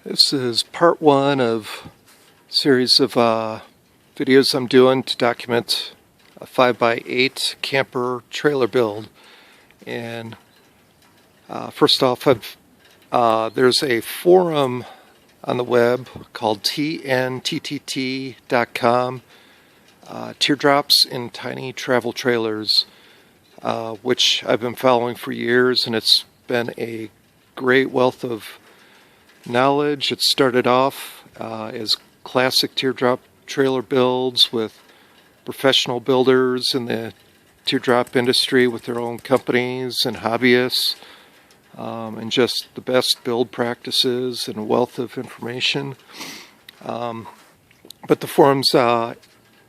This is part one of a series of videos I'm doing to document a 5x8 camper trailer build. And first off, there's a forum on the web called tnttt.com, Teardrops in Tiny Travel Trailers, which I've been following for years, and it's been a great wealth of knowledge. It started off as classic teardrop trailer builds with professional builders in the teardrop industry with their own companies and hobbyists, and just the best build practices and a wealth of information. But the forum's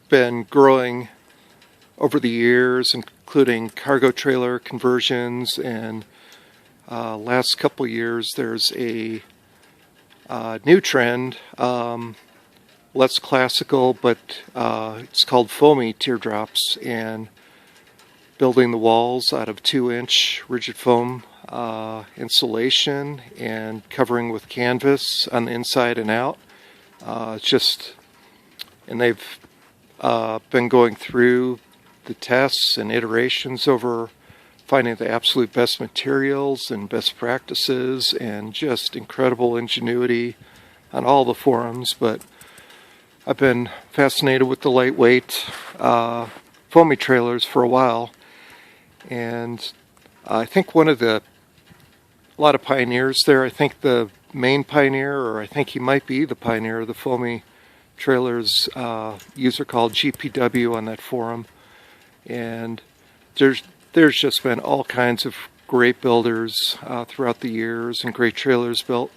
been growing over the years, including cargo trailer conversions, and last couple years there's a new trend, less classical, but it's called foamy teardrops, and building the walls out of 2-inch rigid foam insulation and covering with canvas on the inside and out. And they've been going through the tests and iterations over finding the absolute best materials and best practices, and just incredible ingenuity on all the forums. But I've been fascinated with the lightweight foamy trailers for a while, and I think a lot of pioneers there. I think the main pioneer, or I think he might be the pioneer of the foamy trailers, user called GPW on that forum. And there's just been all kinds of great builders throughout the years, and great trailers built.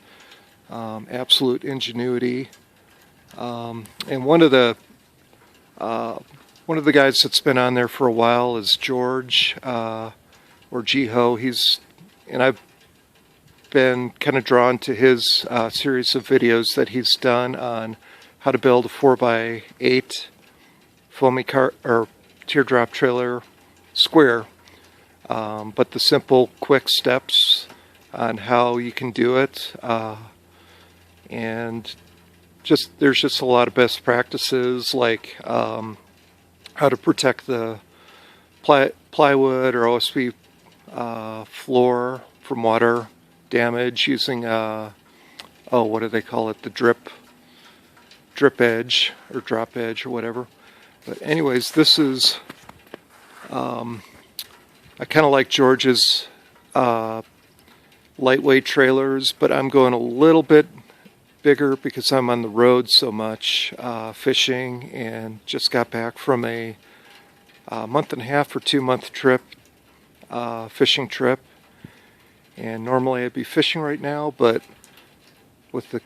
Absolute ingenuity. And one of the guys that's been on there for a while is George, or Jiho. I've been kind of drawn to his series of videos that he's done on how to build a 4x8 foamy or teardrop trailer square. But the simple, quick steps on how you can do it, and there's just a lot of best practices, like how to protect the plywood or OSB floor from water damage using what do they call it? The drip edge or drop edge or whatever. But anyways, this is I kind of like George's lightweight trailers, but I'm going a little bit bigger because I'm on the road so much, fishing, and just got back from a month and a half or 2-month trip, fishing trip. And normally I'd be fishing right now, but with the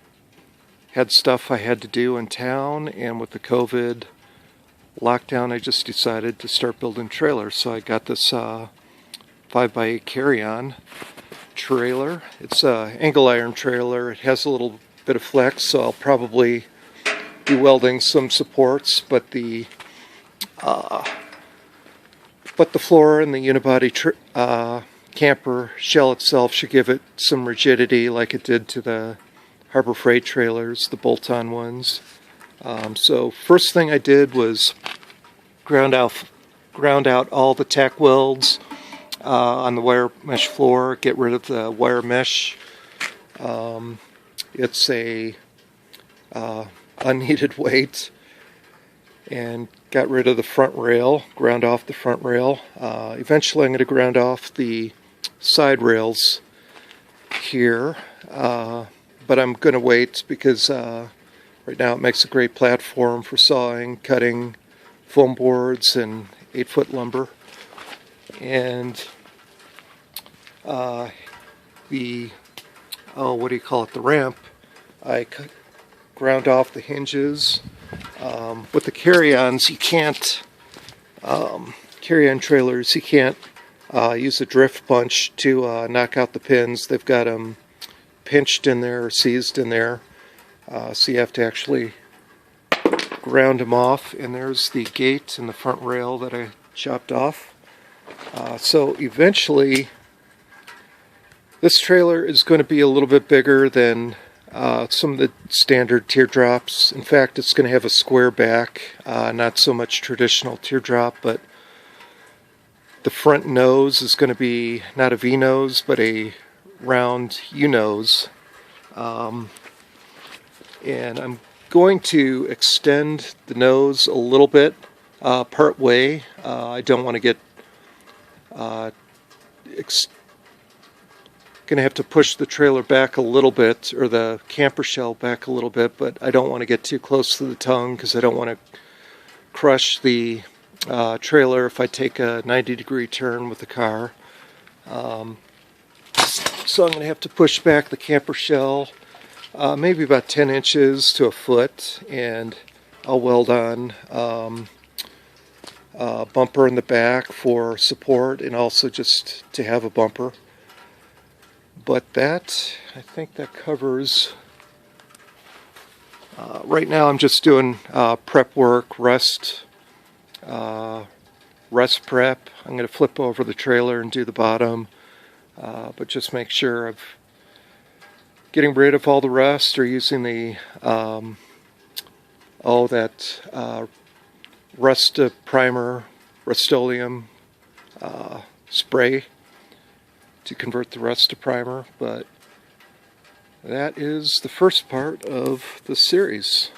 stuff I had to do in town, and with the COVID lockdown, I just decided to start building trailers. So I got this 5x8 carry-on trailer. It's an angle iron trailer. It has a little bit of flex, so I'll probably be welding some supports, but the floor and the unibody camper shell itself should give it some rigidity, like it did to the Harbor Freight trailers, the bolt-on ones. So first thing I did was ground out all the tack welds on the wire mesh floor, get rid of the wire mesh. It's a unneeded weight, and got rid of the front rail, ground off the front rail. Eventually I'm going to ground off the side rails here, but I'm going to wait because right now it makes a great platform for sawing, cutting foam boards, and 8-foot lumber. And the ramp, I ground off the hinges. With the carry-ons, you can't, carry-on trailers, you can't use a drift punch to knock out the pins. They've got them pinched in there or seized in there. So you have to actually ground them off. And there's the gate and the front rail that I chopped off. So eventually, this trailer is going to be a little bit bigger than some of the standard teardrops. In fact, it's going to have a square back, not so much traditional teardrop, but the front nose is going to be not a V nose, but a round U nose. And I'm going to extend the nose a little bit part way. I don't want to get going to have to push the trailer back a little bit, or the camper shell back a little bit, but I don't want to get too close to the tongue because I don't want to crush the trailer if I take a 90-degree turn with the car. So I'm going to have to push back the camper shell maybe about 10 inches to a foot, and I'll weld on a bumper in the back for support and also just to have a bumper. But I think that covers. Right now I'm just doing prep work, rest prep. I'm going to flip over the trailer and do the bottom, but just make sure I'm getting rid of all the rust, or using the rust primer, Rust-Oleum spray to convert the rust to primer. But that is the first part of the series.